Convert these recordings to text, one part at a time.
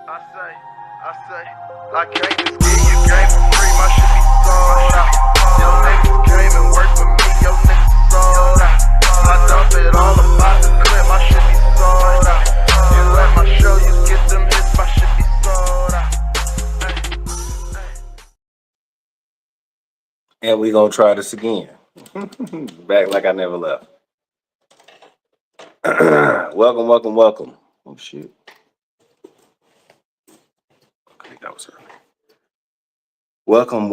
I came to give you game for free, my shit be sold out. Yo niggas came and worked for me, yo niggas sold out. I dump it all about the clip, my shit be sold out. You let my show, you get them hits, my shit be sold out. And we gonna try this again. Back like I never left. welcome. Oh shit. Okay, that was early. Welcome.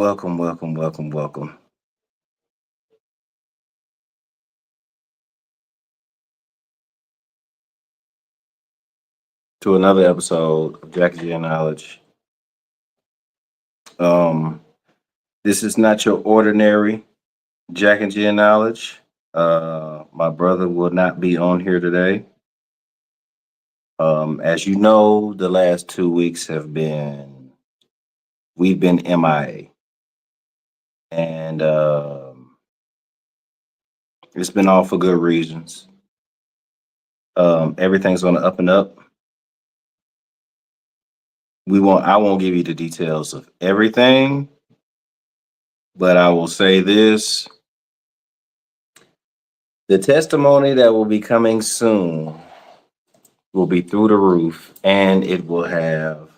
To another episode of Jackie G Knowledge. This is not your ordinary Jack and G Knowledge. My brother will not be on here today. As you know, the last 2 weeks we've been MIA. And it's been all for good reasons. Everything's on the up and up. I won't give you the details of everything, but I will say this. The testimony that will be coming soon will be through the roof, and it will have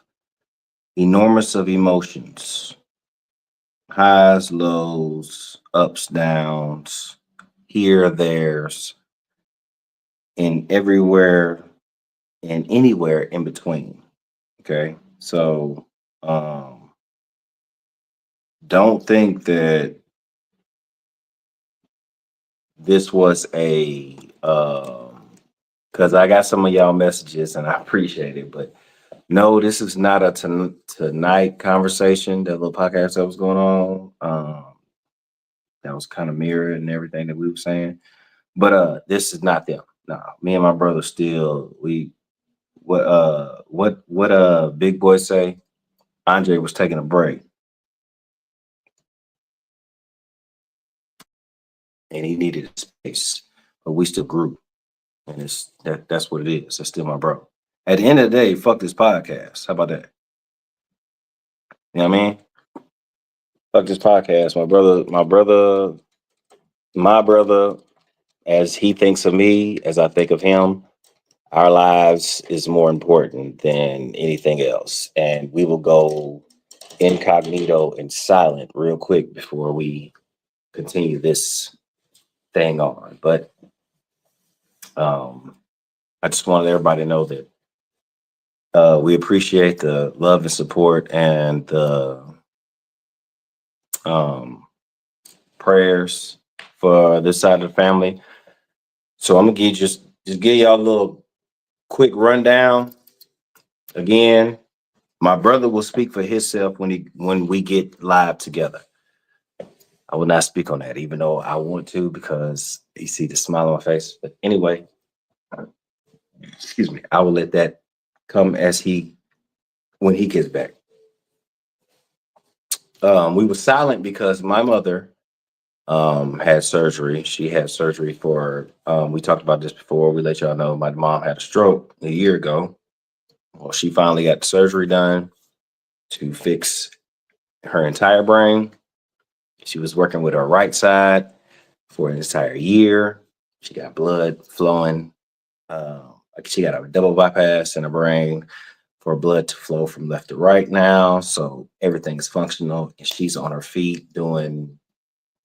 enormous of emotions, highs, lows, ups, downs, here, there's, and everywhere and anywhere in between. Okay, so don't think that this was a because I got some of y'all messages and I appreciate it, but no, this is not a tonight conversation. That little podcast that was going on, that was kind of mirrored and everything that we were saying, but this is not them. No, me and my brother still what Big Boy say? Andre was taking a break, and he needed space, but we still grew, and that's what it is. That's still my bro. At the end of the day, fuck this podcast. How about that? You know what I mean? Fuck this podcast. My brother, as he thinks of me, as I think of him, our lives is more important than anything else. And we will go incognito and silent real quick before we continue this thing on. But I just wanted everybody to know that we appreciate the love and support and the prayers for this side of the family. So I'm gonna just give y'all a little quick rundown. Again, my brother will speak for himself when we get live together. I will not speak on that, even though I want to, because you see the smile on my face. But anyway, excuse me, I will let that come when he gets back. We were silent because my mother had surgery. She had surgery for, we talked about this before. We let y'all know my mom had a stroke a year ago. Well, she finally got the surgery done to fix her entire brain. She was working with her right side for an entire year. She got blood flowing. She got a double bypass in her brain for blood to flow from left to right now. So everything's functional, and she's on her feet doing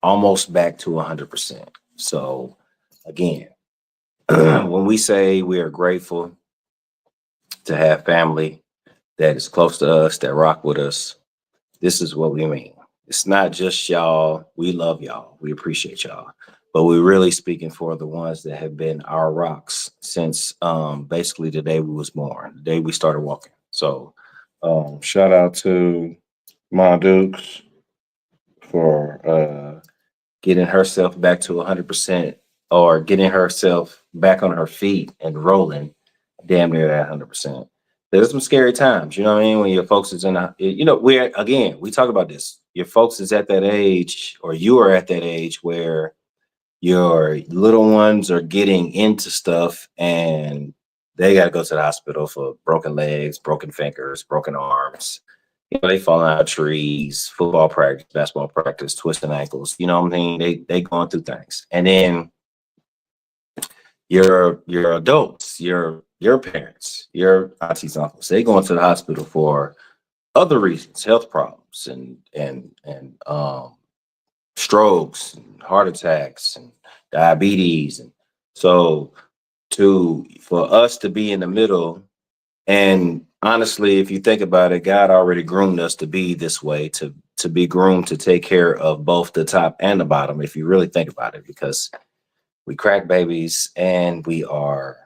almost back to 100%. So again, when we say we are grateful to have family that is close to us, that rock with us, this is what we mean. It's not just y'all. We love y'all. We appreciate y'all. But we're really speaking for the ones that have been our rocks since basically the day we was born, the day we started walking. So shout out to Ma Dukes for getting herself back to 100%, or getting herself back on her feet and rolling damn near at 100%. There's some scary times, you know what I mean? When your folks is we talk about this. Your folks is at that age, or you are at that age where your little ones are getting into stuff and they got to go to the hospital for broken legs, broken fingers, broken arms. You know, they falling out of trees, football practice, basketball practice, twisting ankles. You know what I mean? They going through things. And then your adults, your parents, your aunties, uncles, they going to the hospital for other reasons, health problems and strokes and heart attacks and diabetes. And so for us to be in the middle, and honestly, if you think about it, God already groomed us to be this way, to be groomed to take care of both the top and the bottom, if you really think about it, because we crack babies and we are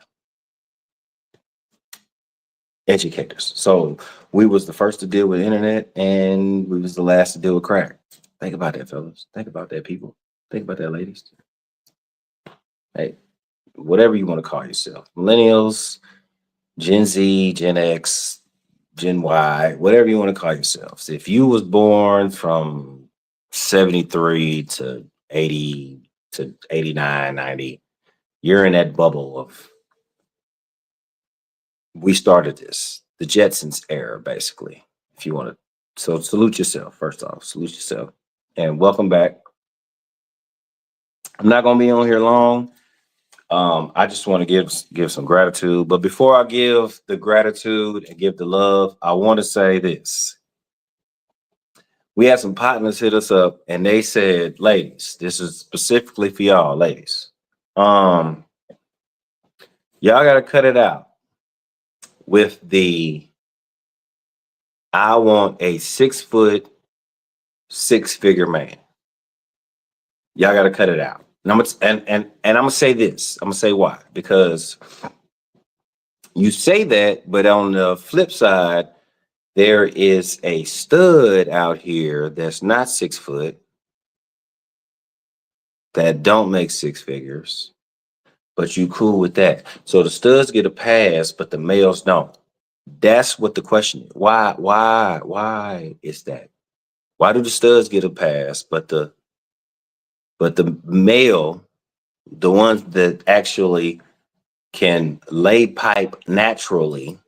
educators. So we was the first to deal with internet and we was the last to deal with crack. Think about that, fellas. Think about that, people. Think about that, ladies. Hey, whatever you want to call yourself, millennials, Gen Z, Gen X, Gen Y, whatever you want to call yourselves. If you was born from 73 to 80 to 89, 90, you're in that bubble of, we started this, the Jetsons era, basically, if you want to. So salute yourself, first off, salute yourself. And welcome back. I'm not going to be on here long. I just want to give some gratitude. But before I give the gratitude and give the love, I want to say this. We had some partners hit us up and they said, ladies, this is specifically for y'all, ladies. Y'all got to cut it out with the, I want a 6 foot, 6-figure man. Y'all got to cut it out. And I'm gonna say this. I'm gonna say why. Because you say that, but on the flip side, there is a stud out here that's not 6 foot, that don't make 6 figures, but you cool with that. So the studs get a pass, but the males don't. That's what the question is. Why is that? Why do the studs get a pass, but the male, the ones that actually can lay pipe naturally,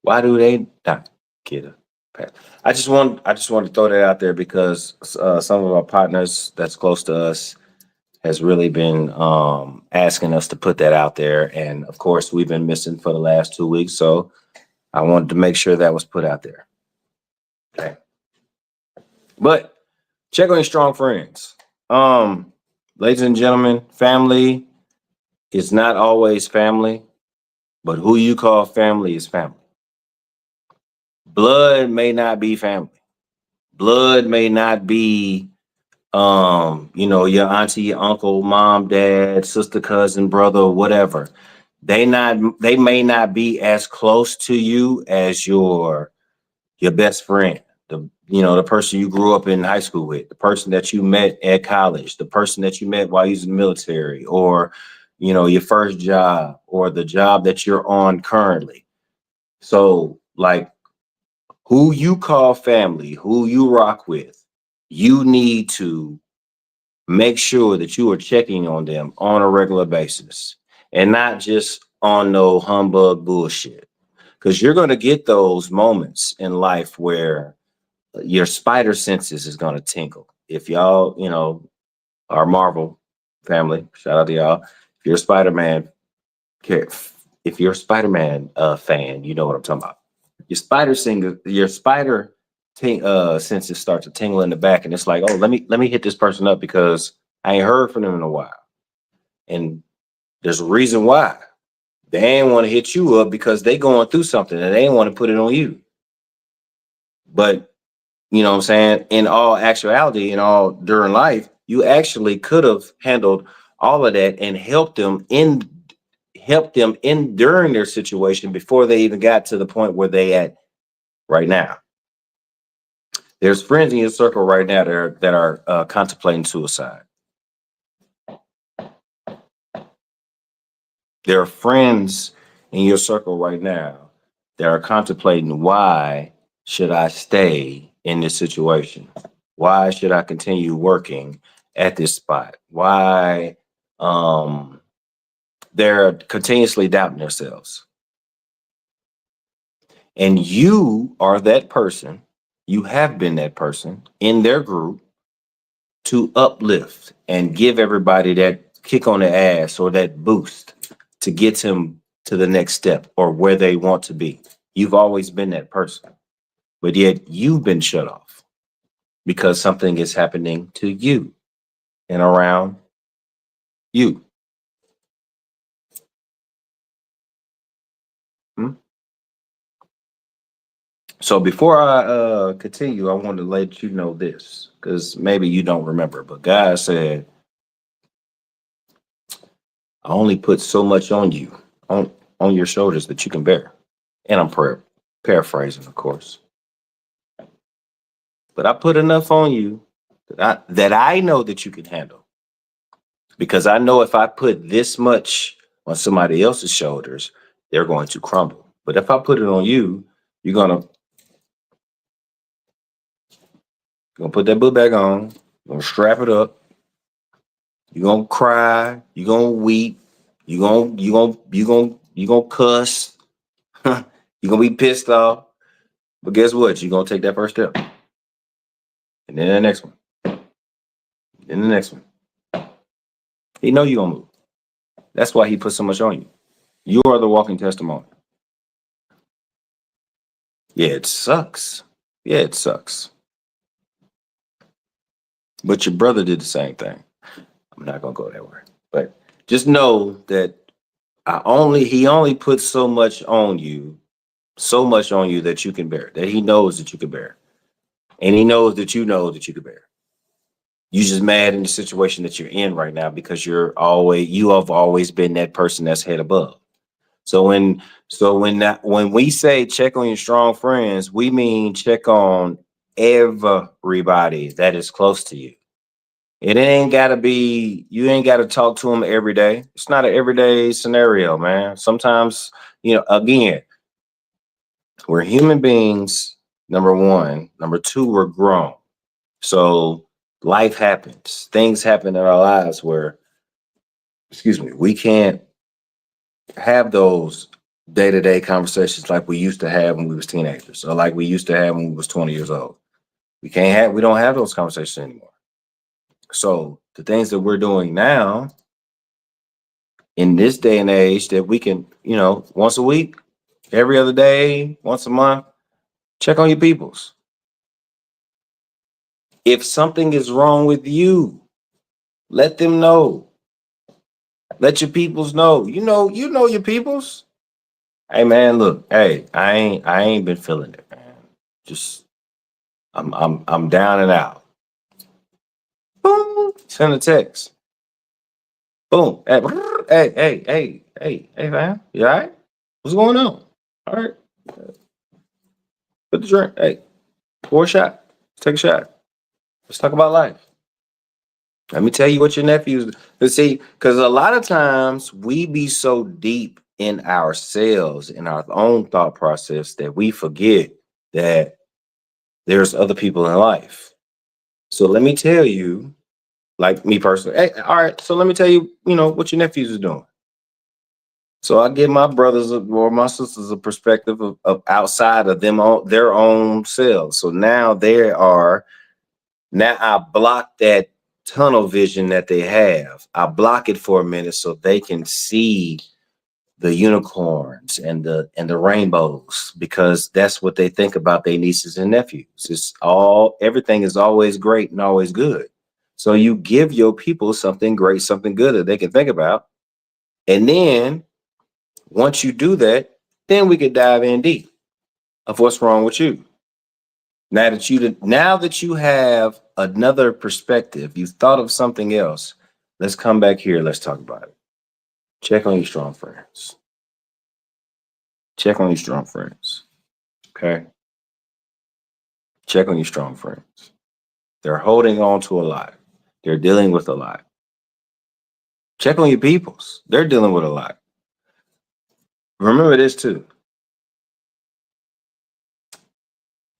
why do they not get a pass? I just want to throw that out there because some of our partners that's close to us has really been asking us to put that out there. And of course, we've been missing for the last 2 weeks. So I wanted to make sure that was put out there. Okay. But check on your strong friends. Ladies and gentlemen, family is not always family, but who you call family is family. Blood may not be family. Blood may not be, your auntie, your uncle, mom, dad, sister, cousin, brother, whatever. They may not be as close to you as your best friend, the person you grew up in high school with, the person that you met at college, the person that you met while you was in the military, or your first job, or the job that you're on currently. So like, who you call family, who you rock with, you need to make sure that you are checking on them on a regular basis and not just on no humbug bullshit. Because you're going to get those moments in life where your spider senses is going to tingle. If y'all, our Marvel family, shout out to y'all. If you're a Spider-Man fan, you know what I'm talking about. Your senses start to tingle in the back, and it's like, oh, let me hit this person up because I ain't heard from them in a while. And there's a reason why. They ain't want to hit you up because they going through something and they ain't want to put it on you. But you know what I'm saying? In all actuality, during life, you actually could have handled all of that and helped them during their situation before they even got to the point where they at right now. There's friends in your circle right now that are contemplating suicide. There are friends in your circle right now that are contemplating, why should I stay in this situation? Why should I continue working at this spot? Why they're continuously doubting themselves. And you are that person, you have been that person in their group to uplift and give everybody that kick on the ass or that boost to get them to the next step or where they want to be. You've always been that person, but yet you've been shut off because something is happening to you and around you. Hmm? So before I continue, I want to let you know this because maybe you don't remember, but God said, I only put so much on you, on your shoulders that you can bear. And I'm paraphrasing, of course. But I put enough on you that I know that you can handle. Because I know if I put this much on somebody else's shoulders, they're going to crumble. But if I put it on you, you're gonna put that book back on, you're gonna strap it up, you're gonna cry, you're gonna weep, you're gonna cuss, you're gonna be pissed off. But guess what? You're gonna take that first step. And then the next one. Then the next one. He know you're gonna move. That's why he put so much on you. You are the walking testimony. Yeah, it sucks. Yeah, it sucks. But your brother did the same thing. I'm not gonna go that way. But just know that he only put so much on you that you can bear, that he knows that you can bear. And he knows that you know that you can bear. You just mad in the situation that you're in right now because you have always been that person that's head above. So when we say check on your strong friends, we mean check on everybody that is close to you. It ain't gotta be, you ain't gotta talk to them every day. It's not an everyday scenario, man. Sometimes, again, we're human beings, number one. Number two, we're grown. So life happens. Things happen in our lives where, excuse me, we can't have those day-to-day conversations like we used to have when we was teenagers or like we used to have when we was 20 years old. We don't have those conversations anymore. So the things that we're doing now in this day and age that we can, once a week, every other day, once a month, check on your peoples. If something is wrong with you, let them know. Let your peoples know. You know your peoples. Hey man, look, hey, I ain't been feeling it, man. Just I'm down and out. Boom, send a text. Boom. Hey, man. You all right? What's going on? All right. Put the drink. Hey, pour a shot. Let's take a shot. Let's talk about life. Let me tell you what your nephews. Let's see, because a lot of times we be so deep in ourselves, in our own thought process, that we forget that there's other people in life. So let me tell you, like me personally. Hey, all right. So let me tell you, what your nephews are doing. So I give my brothers or my sisters a perspective of outside of them on their own selves. So now I block that tunnel vision that they have. I block it for a minute so they can see the unicorns and the rainbows, because that's what they think about their nieces and nephews. Everything is always great and always good. So you give your people something great, something good that they can think about. And then once you do that, then we could dive in deep of what's wrong with you. Now that you have another perspective, you've thought of something else. Let's come back here. Let's talk about it. Check on your strong friends. Check on your strong friends. Okay. Check on your strong friends. They're holding on to a lot. They're dealing with a lot. Check on your peoples. They're dealing with a lot. Remember this too.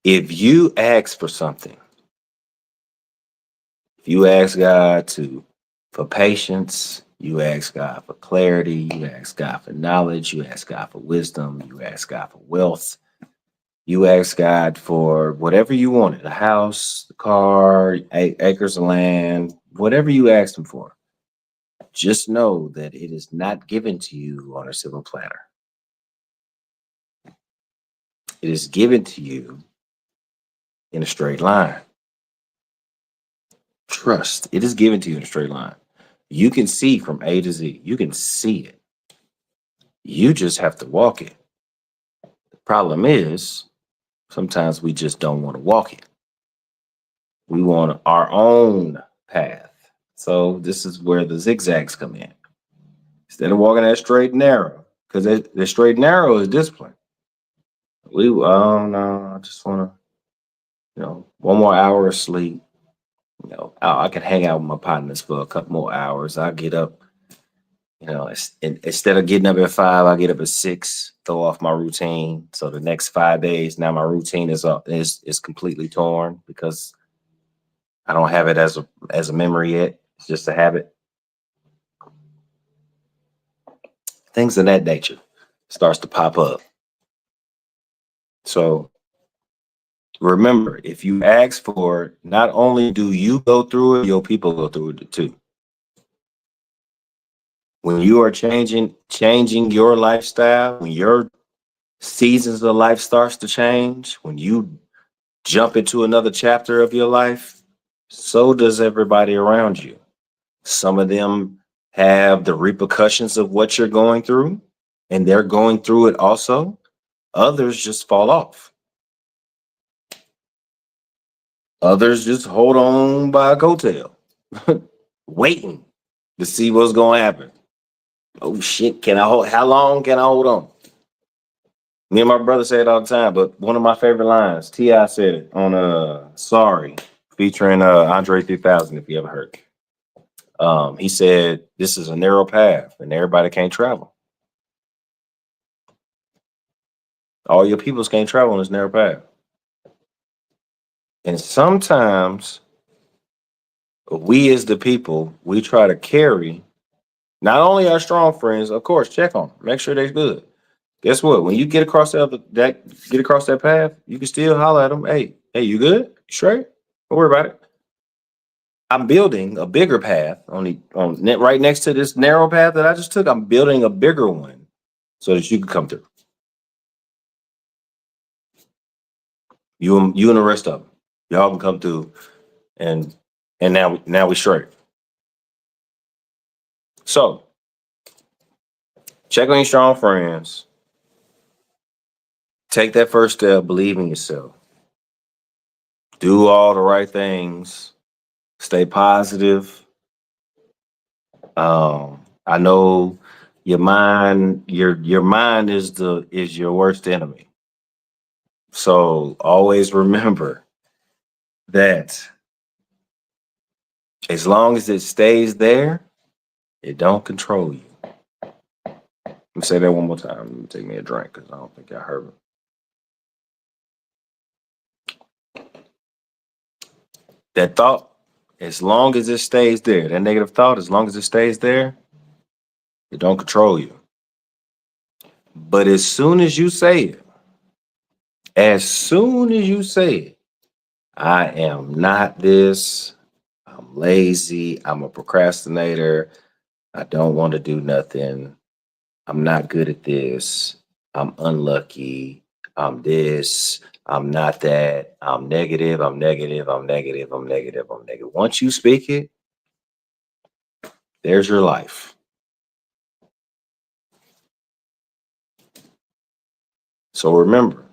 If you ask for something, if you ask God for patience You ask God for clarity. You ask God for knowledge. You ask God for wisdom. You ask God for wealth. You ask God for whatever you wanted, a house, a car, acres of land, whatever you asked him for. Just know that it is not given to you on a silver platter. It is given to you in a straight line. Trust. It is given to you in a straight line. You can see from A to Z. You can see it. You just have to walk it. The problem is sometimes we just don't want to walk it. We want our own path. So this is where the zigzags come in. Instead of walking that straight and narrow, because the straight and narrow is discipline. No, I just want to, one more hour of sleep. I can hang out with my partners for a couple more hours. I get up, instead of getting up at 5, I get up at 6, throw off my routine. So the next 5 days, now my routine is completely torn because I don't have it as a memory yet. It's just a habit. Things of that nature starts to pop up. So remember, if you ask for it, not only do you go through it, your people go through it too. When you are changing your lifestyle, when your seasons of life starts to change, when you jump into another chapter of your life, so does everybody around you. Some of them have the repercussions of what you're going through, and they're going through it also. Others just fall off. Others just hold on by a coattail, waiting to see what's going to happen. Oh shit, how long can I hold on? Me and my brother say it all the time, but one of my favorite lines, T.I. said it on Sorry, featuring Andre 3000, if you ever heard. He said, this is a narrow path and everybody can't travel. All your peoples can't travel on this narrow path. And sometimes we as the people, we try to carry not only our strong friends, of course, check on them, make sure they're good. Guess what? When you get across that path, you can still holler at them. Hey, you good? You straight? Don't worry about it. I'm building a bigger path right next to this narrow path that I just took. I'm building a bigger one so that you can come through. You and the rest of them, y'all can come through, and now we straight. So check on your strong friends. Take that first step. Believe in yourself. Do all the right things. Stay positive. I know your mind. Your mind is your worst enemy. So always remember that as long as it stays there, it don't control you. Let me say that one more time. Let me take me a drink because I don't think I heard it. That thought, as long as it stays there, that negative thought, as long as it stays there, it don't control you. But as soon as you say it, I am not this, I'm lazy, I'm a procrastinator, I don't want to do nothing, I'm not good at this, I'm unlucky, I'm this, I'm not that, I'm negative. Once you speak it, there's your life. So remember,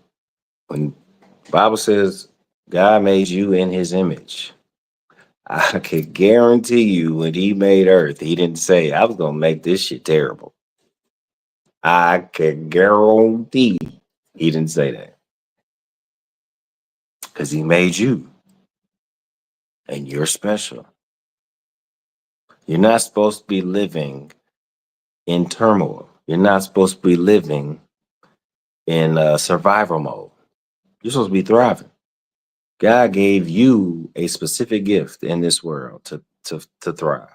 when the Bible says God made you in his image, I could guarantee you when he made earth, he didn't say, I was going to make this shit terrible. I can guarantee he didn't say that. Because he made you. And you're special. You're not supposed to be living in turmoil. You're not supposed to be living in survival mode. You're supposed to be thriving. God gave you a specific gift in this world to thrive.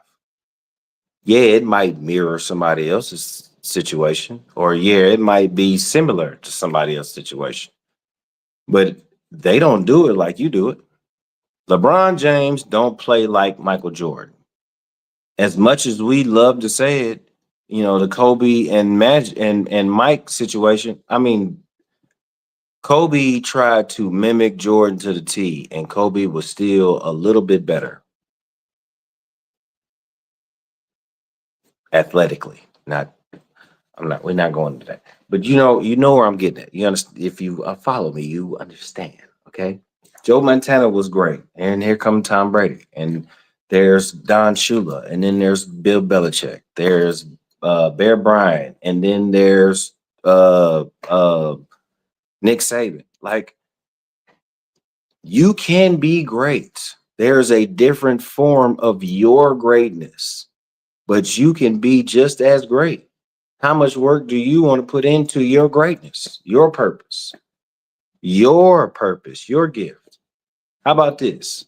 Yeah, it might mirror somebody else's situation, or yeah, it might be similar to somebody else's situation, but they don't do it like you do it. LeBron James don't play like Michael Jordan. As much as we love to say it, the Kobe and and Mike situation. I mean, Kobe tried to mimic Jordan to the T, and Kobe was still a little bit better athletically. Not, I'm not. We're not going to that. But you know where I'm getting at. You understand? If you follow me, you understand. Okay. Joe Montana was great, and here comes Tom Brady, and there's Don Shula, and then there's Bill Belichick. There's Bear Bryant, and then there's uh, uh, Nick Saban. Like, you can be great. There's a different form of your greatness, but you can be just as great. How much work do you want to put into your greatness, your purpose, your gift? How about this?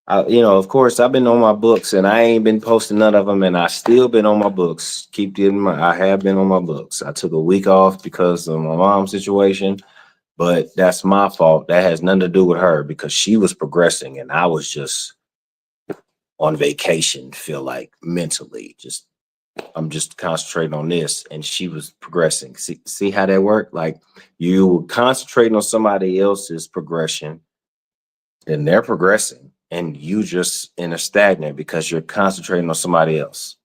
Of course, I've been on my books and I ain't been posting none of them, and I still been on my books. I have been on my books. I took a week off because of my mom's situation, but that's my fault. That has nothing to do with her because she was progressing and I was just on vacation, feel like mentally. I'm just concentrating on this and she was progressing. See how that worked? Like, you concentrating on somebody else's progression and they're progressing and you just in a stagnant because you're concentrating on somebody else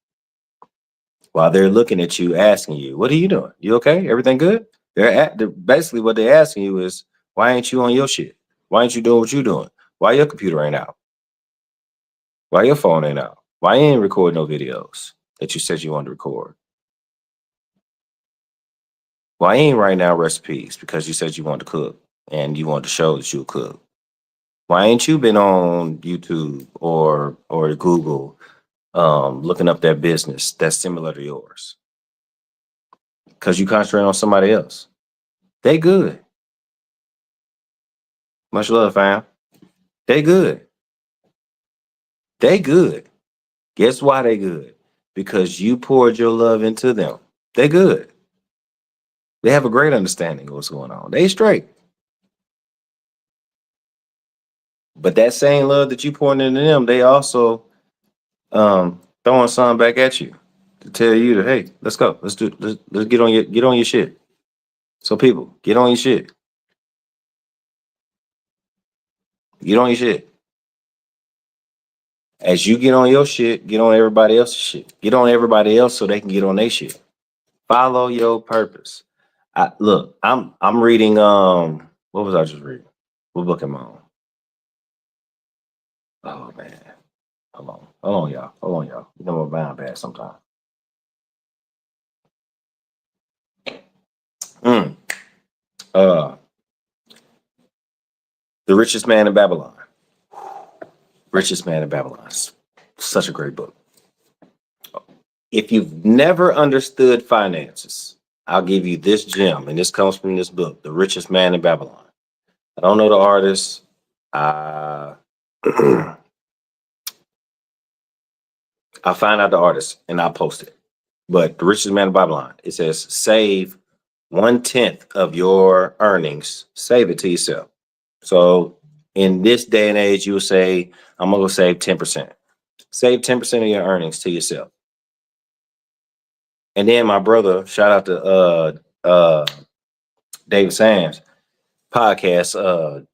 while they're looking at you asking you, what are you doing? You okay? Everything good? Basically what they're asking you is, why ain't you on your shit? Why ain't you doing what you doing? Why your computer ain't out? Why your phone ain't out? Why you ain't recording no videos that you said you wanted to record? Why you ain't writing down recipes because you said you wanted to cook and you wanted to show that you cook? Why ain't you been on YouTube or Google looking up that business that's similar to yours? Because you concentrate on somebody else. They good. Much love, fam. They good. They good. Guess why they good? Because you poured your love into them. They good. They have a great understanding of what's going on. They straight. But that same love that you pouring into them, they also throwing some back at you to tell you that, hey, let's go. Let's get on your shit. So people, get on your shit. Get on your shit. As you get on your shit, get on everybody else's shit. Get on everybody else so they can get on their shit. Follow your purpose. I'm reading what was I just reading? What book am I on? Oh man. Hold on, y'all. Hold on, y'all. You know what bound bad sometimes. Mm. Uh The Richest Man in Babylon. Richest Man in Babylon. Such a great book. If you've never understood finances, I'll give you this gem, and this comes from this book, The Richest Man in Babylon. I don't know the artist. I'll find out the artist and I'll post it. But The Richest Man in Babylon, it says save 1/10 of your earnings, save it to yourself. So in this day and age, you will say, I'm gonna go save 10%. Save 10% of your earnings to yourself. And then my brother, shout out to David Sands, podcast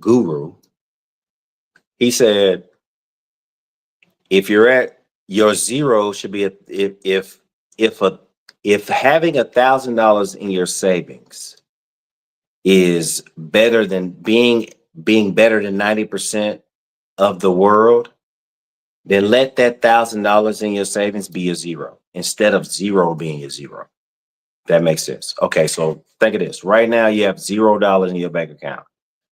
guru. He said, if you're at your zero should be if having $1,000 in your savings is better than being better than 90% of the world, then let that $1,000 in your savings be a zero instead of zero being a zero. That makes sense. Okay, so think of this. Right now, you have $0 in your bank account.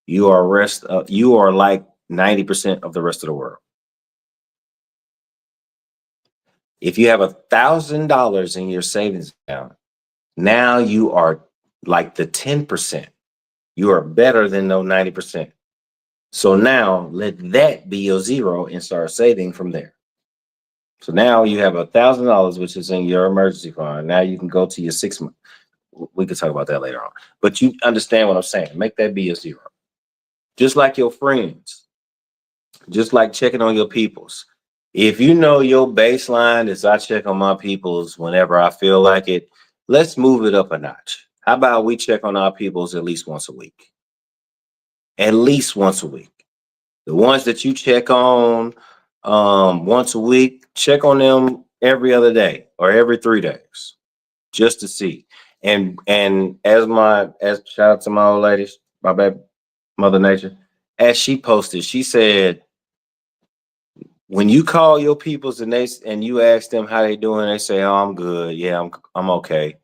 You are like 90% of the rest of the world. If you have $1,000 in your savings account, now you are like the 10%. You are better than those 90%. So now let that be your zero and start saving from there. So now you have $1,000, which is in your emergency fund. Now you can go to your 6 month. We could talk about that later on. But you understand what I'm saying. Make that be a zero. Just like your friends, just like checking on your peoples. If you know your baseline is I check on my peoples whenever I feel like it, let's move it up a notch. How about we check on our peoples at least once a week? At least once a week. The ones that you check on once a week, check on them every other day or every 3 days just to see. And as shout out to my old ladies, my baby Mother Nature, as she posted, she said, when you call your peoples and you ask them how they doing, they say, "Oh, I'm good. Yeah, I'm okay."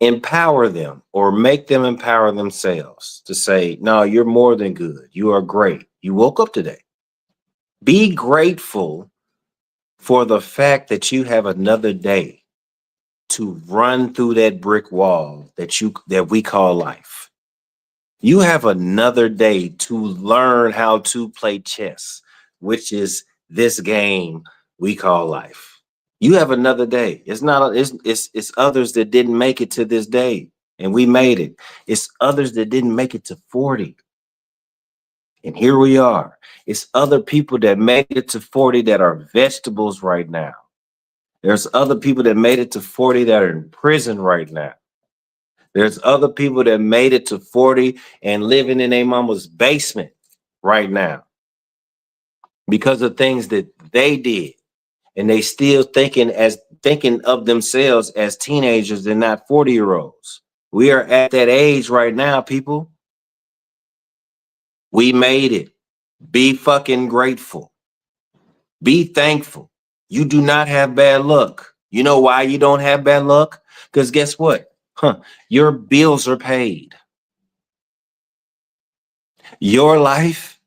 Empower them or make them empower themselves to say, "No, you're more than good. You are great. You woke up today." Be grateful for the fact that you have another day to run through that brick wall that we call life. You have another day to learn how to play chess, which is this game we call life. You have another day. It's not it's others that didn't make it to this day and we made it. It's others that didn't make it to 40. And here we are. It's other people that made it to 40 that are vegetables right now. There's other people that made it to 40 that are in prison right now. There's other people that made it to 40 and living in their mama's basement right now because of things that they did. And they still thinking of themselves as teenagers and not 40-year-olds. We are at that age right now, people. We made it. Be fucking grateful. Be thankful. You do not have bad luck. You know why you don't have bad luck? Because guess what? Your bills are paid. Your life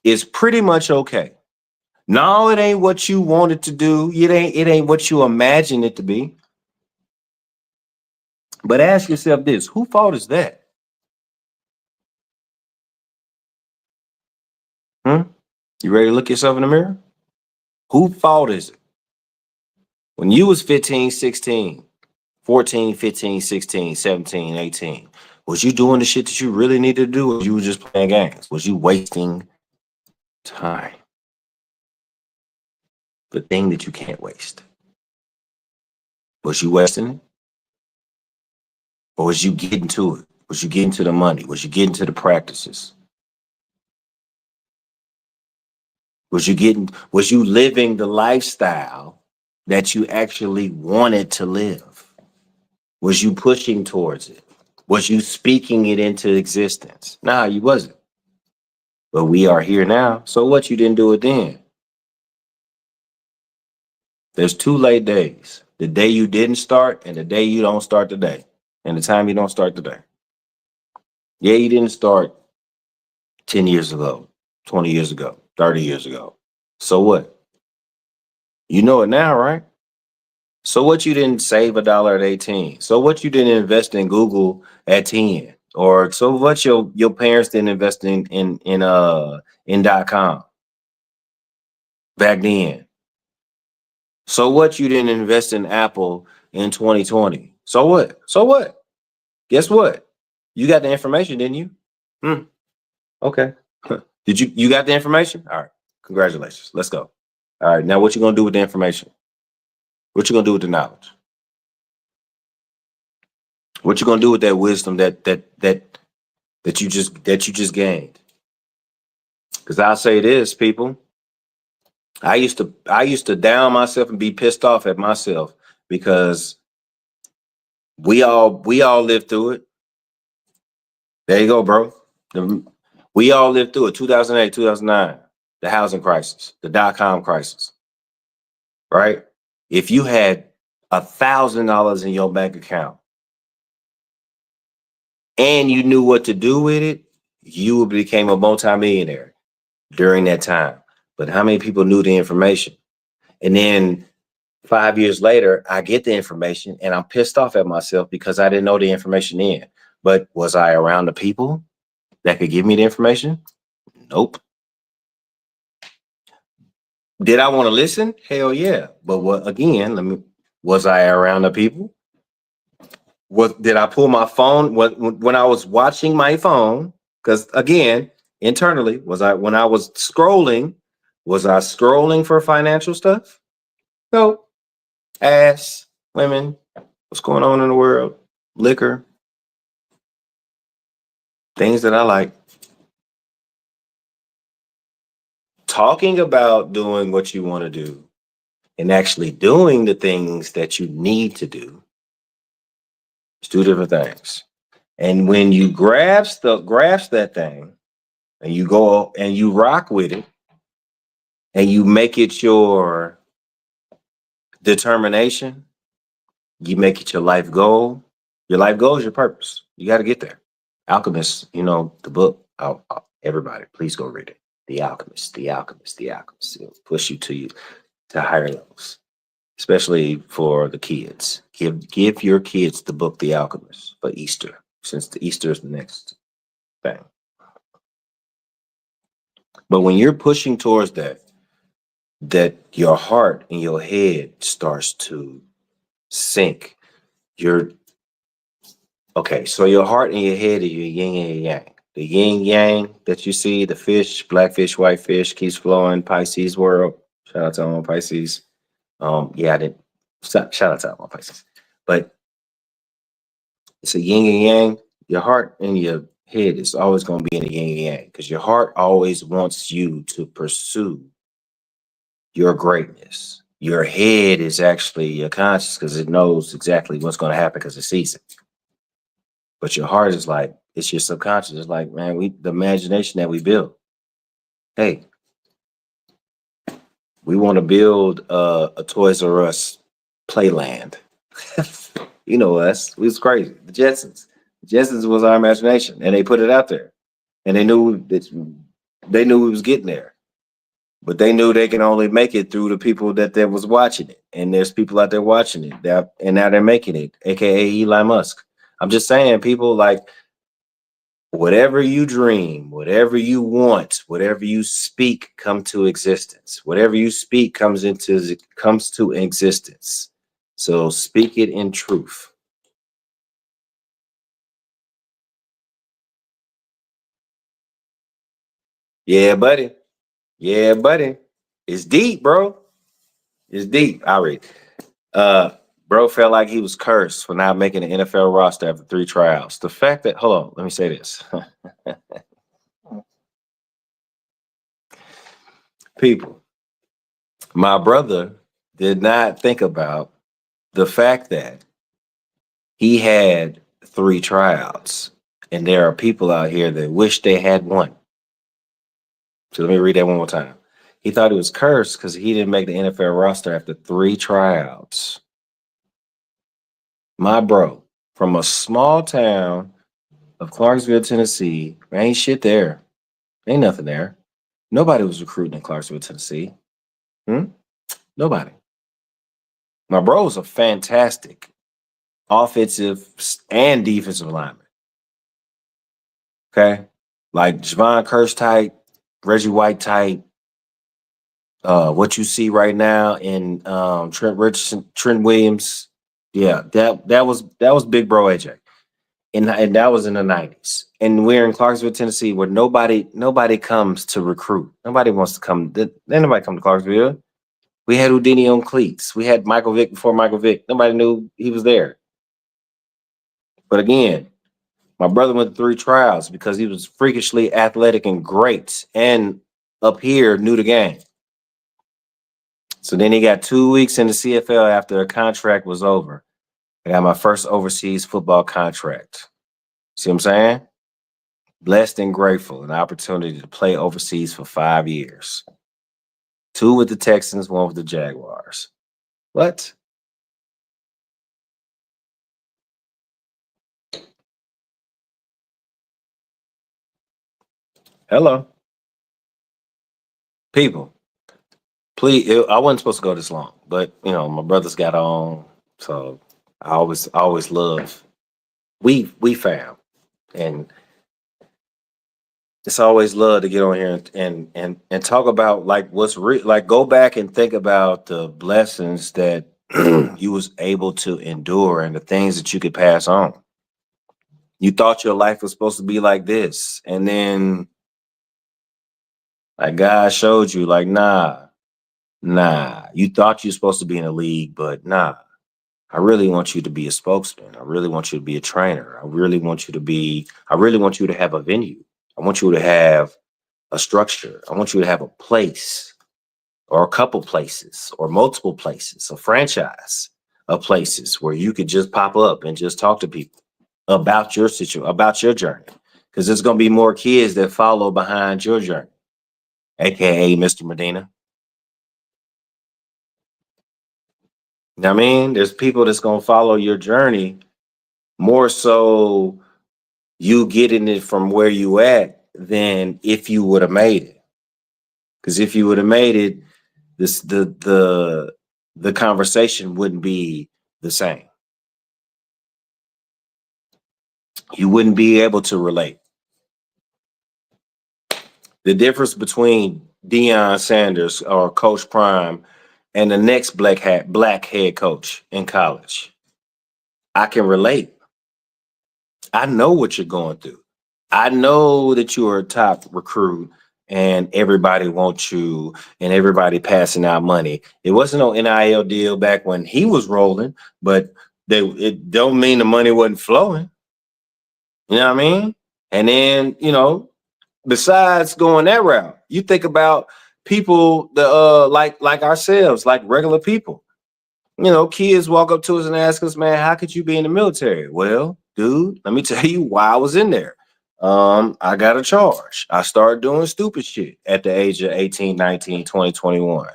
is pretty much okay. No, it ain't what you wanted to do. It ain't what you imagined it to be. But ask yourself this: whose fault is that? You ready to look yourself in the mirror? Whose fault is it? When you was 15, 16, 14, 15, 16, 17, 18, was you doing the shit that you really needed to do, or you were just playing games? Was you wasting time? The thing that you can't waste. Was you wasting it? Or was you getting to it? Was you getting to the money? Was you getting to the practices? Was you living the lifestyle that you actually wanted to live? Was you pushing towards it? Was you speaking it into existence? Nah, you wasn't. But we are here now. So what? You didn't do it then. There's 2 late days. The day you didn't start and the day you don't start today. And the time you don't start today. Yeah, you didn't start 10 years ago, 20 years ago, 30 years ago. So what? You know it now, right? So what? You didn't save $1 at 18. So what? You didn't invest in Google at 10. Or so what? Your parents didn't invest in .com back then. So what? You didn't invest in Apple in 2020. So what? So what? Guess what? You got the information, didn't you? Okay. Did you got the information? All right. Congratulations. Let's go. All right. Now what you gonna do with the information? What you gonna do with the knowledge? What you gonna do with that wisdom that you just gained? Because I'll say this, people. I used to down myself and be pissed off at myself because we all lived through it. There you go, bro. We all lived through it. 2008, 2009, the housing crisis, the .com crisis, right? If you had $1,000 in your bank account and you knew what to do with it, you became a multimillionaire during that time. But how many people knew the information? And then 5 years later, I get the information and I'm pissed off at myself because I didn't know the information then. But was I around the people that could give me the information? Nope. Did I want to listen? Hell yeah. But what again? Was I around the people? What did I pull my phone? What when I was watching my phone? Because again, internally, was I when I was scrolling, was I scrolling for financial stuff? No. Ass, women, what's going on in the world, liquor, things that I like. Talking about doing what you want to do and actually doing the things that you need to do is two different things. And when you grasp that thing and you go and you rock with it and you make it your determination, you make it your life goal. Your life goal is your purpose. You got to get there. Alchemist, the book. Everybody, please go read it. The Alchemist, The Alchemist, The Alchemist. It'll push you to higher levels, especially for the kids. Give your kids the book The Alchemist for Easter, since the Easter is the next thing. But when you're pushing towards that your heart and your head starts to sink. So your heart and your head are your yin and your yang. The yin yang that you see, the fish, black fish, white fish, keeps flowing, Pisces world. Shout out to all my Pisces. Yeah, I didn't shout out to all my Pisces. But it's a yin and yang. Your heart and your head is always going to be in the yin and yang because your heart always wants you to pursue your greatness. Your head is actually your conscious because it knows exactly what's going to happen because it sees it. But your heart is like, it's your subconscious. It's like, man, the imagination that we build. Hey, we want to build a Toys R Us playland. You know us. We was crazy. The Jetsons. The Jetsons was our imagination, and they put it out there, and they knew we was getting there, but they knew they can only make it through the people that was watching it, and there's people out there watching it, and now they're making it, aka Elon Musk. I'm just saying, people, like, whatever you dream, whatever you want, whatever you speak, come to existence. Whatever you speak comes to existence. So speak it in truth. Yeah, buddy. Yeah, buddy. It's deep, bro. It's deep. I read. Bro felt like he was cursed for not making the NFL roster after 3 tryouts. The fact that, hold on, let me say this. People, my brother did not think about the fact that he had 3 tryouts, and there are people out here that wish they had 1. So let me read that one more time. He thought he was cursed because he didn't make the NFL roster after 3 tryouts. My bro, from a small town of Clarksville, Tennessee, there ain't shit there. Ain't nothing there. Nobody was recruiting in Clarksville, Tennessee. Nobody. My bro was a fantastic offensive and defensive lineman. Okay? Like Javon Curse type, Reggie White type, what you see right now in Trent Richardson, Trent Williams. Yeah, that was Big Bro AJ. And that was in the 90s. And we're in Clarksville, Tennessee, where nobody comes to recruit. Nobody wants to come. Nobody come to Clarksville. We had Houdini on cleats. We had Michael Vick before Michael Vick. Nobody knew he was there. But again, my brother went 3 trials because he was freakishly athletic and great, and up here knew the game. So then he got 2 weeks in the CFL after a contract was over. I got my first overseas football contract. See what I'm saying? Blessed and grateful, an opportunity to play overseas for 5 years. 2 with the Texans, 1 with the Jaguars. What? Hello. People, please, I wasn't supposed to go this long, but my brothers got on, so I always love we found, and it's always love to get on here and talk about like what's like go back and think about the blessings that you was able to endure and the things that you could pass on. You thought your life was supposed to be like this, and then like God showed you like nah, you thought you were supposed to be in a league, but nah. I really want you to be a spokesman. I really want you to be a trainer. I really want you to have a venue. I want you to have a structure. I want you to have a place or a couple places or multiple places, a franchise of places where you could just pop up and just talk to people about your situation, about your journey. Because there's going to be more kids that follow behind your journey, AKA Mr. Medina. You know what I mean? There's people that's going to follow your journey more so you getting it from where you at than if you would have made it. Because if you would have made it, the conversation wouldn't be the same. You wouldn't be able to relate. The difference between Deion Sanders or Coach Prime and the next black head coach in college, I can relate. I know what you're going through. I know that you are a top recruit and everybody wants you and everybody passing out money. It wasn't no NIL deal back when he was rolling, but it don't mean the money wasn't flowing. You know what I mean? And then, besides going that route, you think about people that like ourselves, like regular people. Kids walk up to us and ask us, man, how could you be in the military? Well, dude, let me tell you why I was in there. I got a charge. I started doing stupid shit at the age of 18, 19, 20, 21.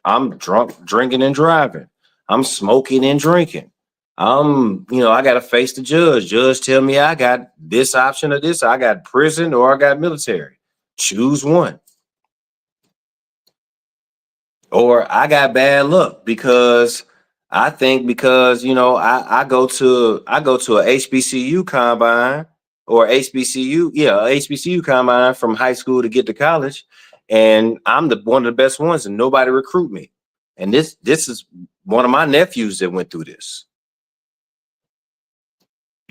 I'm drunk, drinking and driving. I'm smoking and drinking. I got to face the judge. Judge tell me I got this option or this. I got prison or I got military. Choose one. Or I got bad luck because I go to a HBCU combine or HBCU combine from high school to get to college, and I'm one of the best ones, and nobody recruit me. And this is one of my nephews that went through this.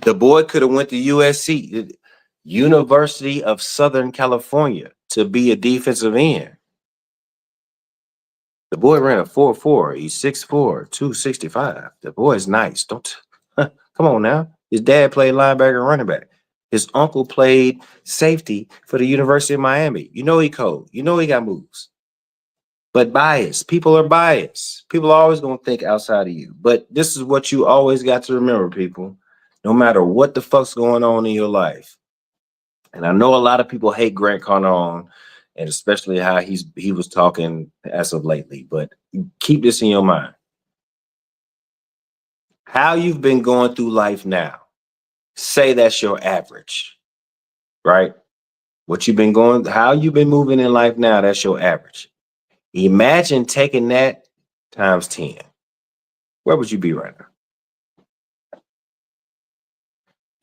The boy could have went to USC, University of Southern California, to be a defensive end. The boy ran a 4.4. He's 6'4", 265. The boy's nice. Come on now. His dad played linebacker and running back. His uncle played safety for the University of Miami. You know he cold. You know he got moves. But bias. People are biased. People are always going to think outside of you. But this is what you always got to remember, people. No matter what the fuck's going on in your life. And I know a lot of people hate Grant Cardone, and especially how he was talking as of lately. But keep this in your mind. How you've been going through life now, say that's your average, right? How you've been moving in life now, that's your average. Imagine taking that times 10. Where would you be right now?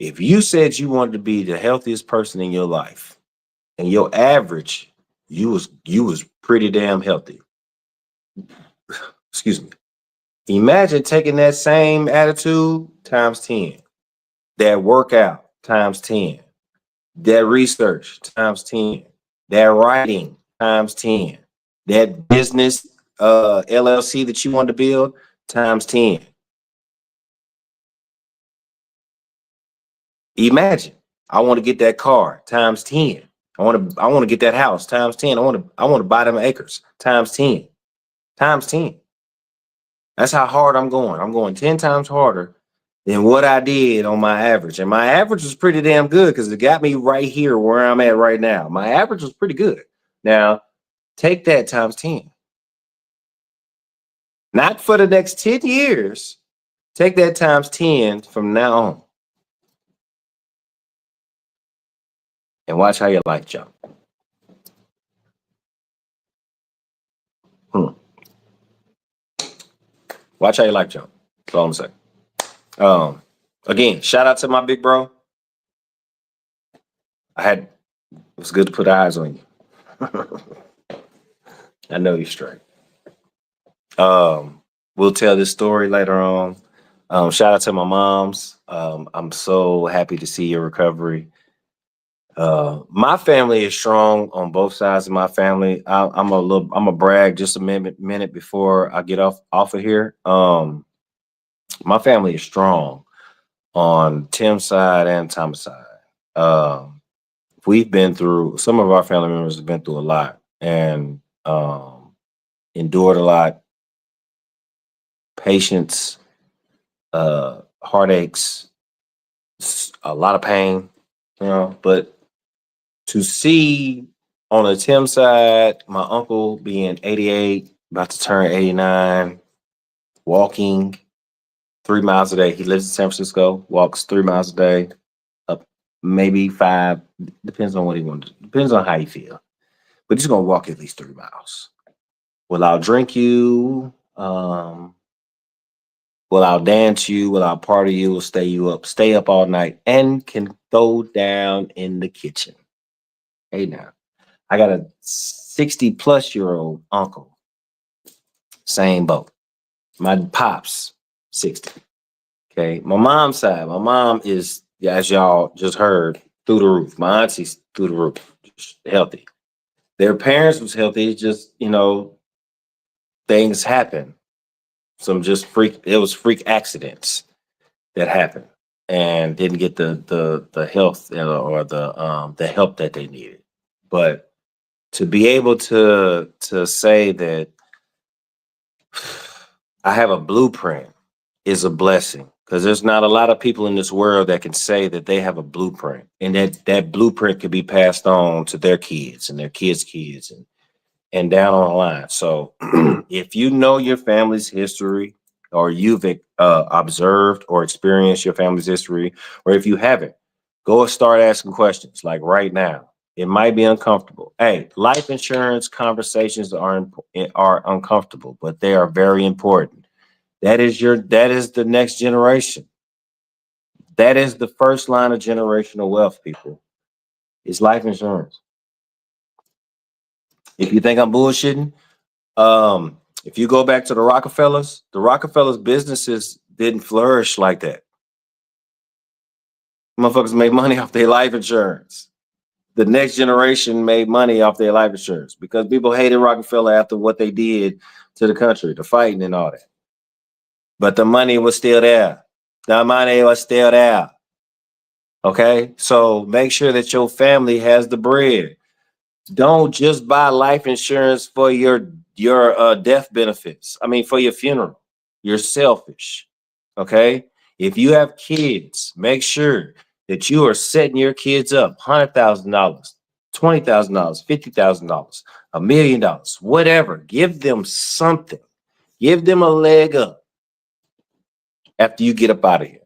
If you said you wanted to be the healthiest person in your life, and your average, you was pretty damn healthy. Excuse me. Imagine taking that same attitude times 10. That workout times 10. That research times 10. That writing times 10. That business LLC that you want to build times 10. Imagine, I want to get that car times 10. I want to get that house times 10. I want to buy them acres times 10. Times 10. That's how hard I'm going. I'm going 10 times harder than what I did on my average. And my average was pretty damn good because it got me right here where I'm at right now. My average was pretty good. Now, take that times 10. Not for the next 10 years. Take that times 10 from now on. And watch how your life jump. Watch how your life jump. That's all I'm saying. Again, shout out to my big bro. I had It's good to put eyes on you. I know you're straight. We'll tell this story later on. Shout out to my moms. I'm so happy to see your recovery. My family is strong on both sides of my family. I'm a brag just a minute before I get off of here. My family is strong on Tim's side and Thomas' side. Um, we've been through some of our family members have been through a lot and endured a lot, patience, heartaches, a lot of pain, but to see on the Tim side, my uncle being 88, about to turn 89, walking 3 miles a day. He lives in San Francisco, walks 3 miles a day, up maybe 5, depends on what he wants, depends on how you feel. But he's gonna walk at least 3 miles. Will I drink you? Will I dance you? Will I party you? Will stay up all night, and can throw down in the kitchen. Hey now. I got a 60+ year old uncle, same boat. My pops, 60. Okay. My mom's side, my mom is, as y'all just heard, through the roof. My auntie's through the roof, just healthy. Their parents was healthy. It's just, things happen. It was freak accidents that happened and didn't get the health or the help that they needed. But to be able to say that I have a blueprint is a blessing, because there's not a lot of people in this world that can say that they have a blueprint, and that blueprint could be passed on to their kids and their kids and down on the line. So if you know your family's history, or you've observed or experienced your family's history, or if you haven't, go and start asking questions like right now. It might be uncomfortable. Hey, life insurance conversations are uncomfortable, but they are very important. That is the next generation. That is the first line of generational wealth, people. It's life insurance. If you think I'm bullshitting, if you go back to the Rockefellers businesses didn't flourish like that. Motherfuckers made money off their life insurance. The next generation made money off their life insurance because people hated Rockefeller after what they did to the country, the fighting and all that. But the money was still there. The money was still there. Okay? So make sure that your family has the bread. Don't just buy life insurance for your death benefits. I mean, for your funeral. You're selfish. Okay? If you have kids, make sure that you are setting your kids up $100,000, $20,000, $50,000, $1 million, whatever. Give them something. Give them a leg up after you get up out of here.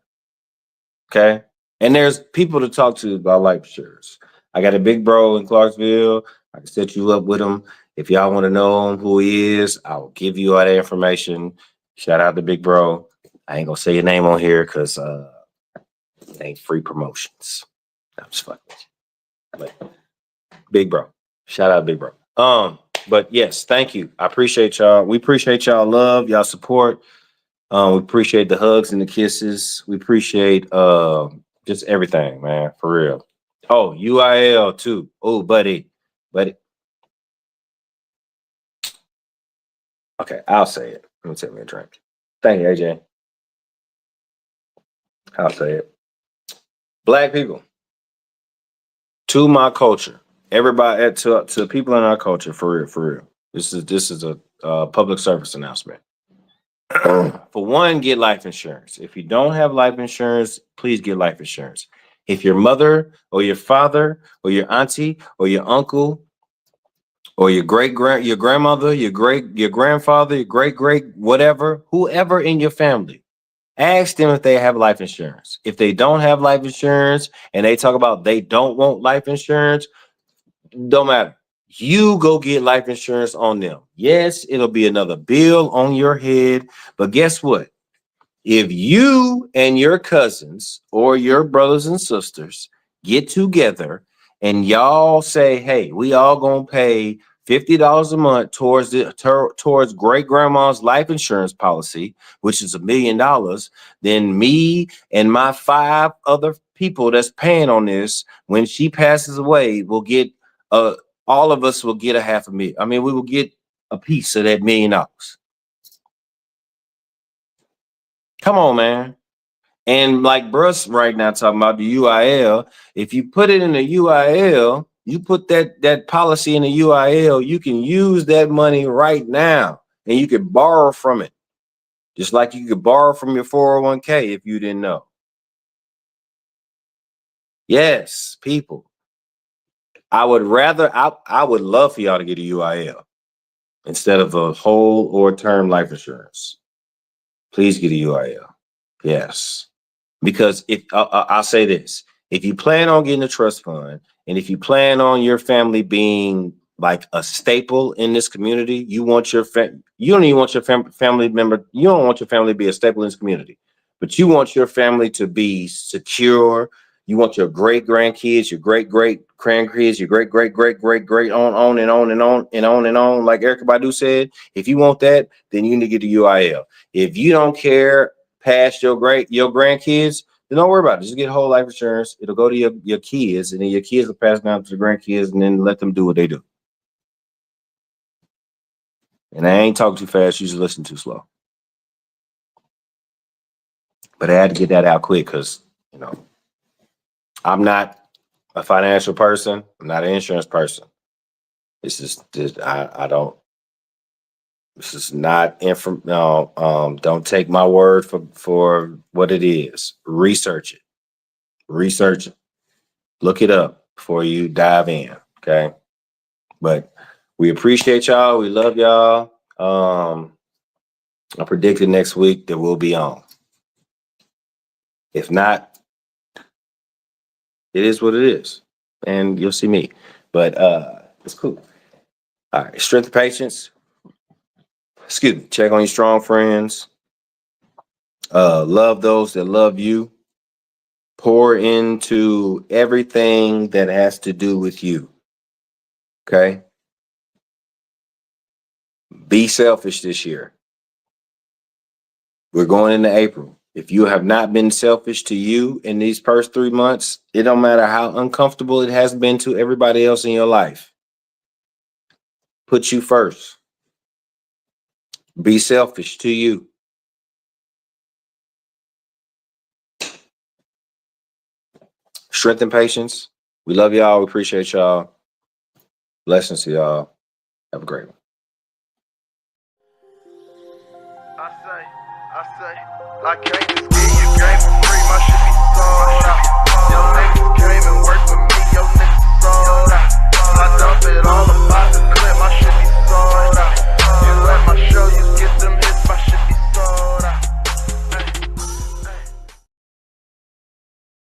Okay? And there's people to talk to about life insurance. I got a big bro in Clarksville. I can set you up with him. If y'all want to know who he is, I'll give you all that information. Shout out to big bro. I ain't gonna say your name on here because it ain't free promotions. I'm just fucking with you. But big bro. Shout out big bro. But yes, thank you. I appreciate y'all. We appreciate y'all love, y'all support. We appreciate the hugs and the kisses. We appreciate just everything, man, for real. Oh, UIL too. Oh, buddy. Okay, I'll say it. Let me take me a drink. Thank you, AJ. I'll say it. Black people, to my culture, everybody to people in our culture, for real. This is a public service announcement. For one, get life insurance. If you don't have life insurance, please get life insurance. If your mother or your father or your auntie or your uncle or your grandmother, your grandfather, your great whatever, whoever in your family, ask them if they have life insurance. If they don't have life insurance and they talk about they don't want life insurance, don't matter. You go get life insurance on them. Yes, it'll be another bill on your head, but guess what? If you and your cousins or your brothers and sisters get together and y'all say, hey, we all gonna pay $50 a month towards great grandma's life insurance policy, which is $1 million, then me and my 5 other people that's paying on this, when she passes away, will get all of us will get a $500,000. I mean, we will get a piece of that $1 million. Come on, man. And like Bruss right now talking about the UIL, if you put it in the UIL, you put that policy in the UIL, you can use that money right now and you can borrow from it. Just like you could borrow from your 401k if you didn't know. Yes, people. I would love for y'all to get a UIL instead of a whole or term life insurance. Please get a UIL. Yes. Because if I'll say this, if you plan on getting a trust fund, and if you plan on your family being like a staple in this community, you want your you don't even want your family member, you don't want your family to be a staple in this community, but you want your family to be secure. You want your great grandkids, your great grandkids, your great on and on and on and on and on. Like Erykah Badu said, if you want that, then you need to get a UIL. If you don't care past your grandkids, then don't worry about it. Just get whole life insurance. It'll go to your kids, and then your kids will pass down to the grandkids, and then let them do what they do. And I ain't talking too fast. You just listen too slow. But I had to get that out quick because, I'm not a financial person. I'm not an insurance person. This is I don't. This is not don't take my word for what it is. Research it. Research it. Look it up before you dive in. Okay. But we appreciate y'all. We love y'all. I predicted next week that we'll be on. If not, it is what it is. And you'll see me. But it's cool. All right. Strength and patience. Excuse me. Check on your strong friends. Love those that love you. Pour into everything that has to do with you. Okay? Be selfish this year. We're going into April. If you have not been selfish to you in these first 3 months, it don't matter how uncomfortable it has been to everybody else in your life. Put you first. Be selfish to you. Strength and patience. We love y'all. We appreciate y'all. Blessings to y'all. Have a great one. I can't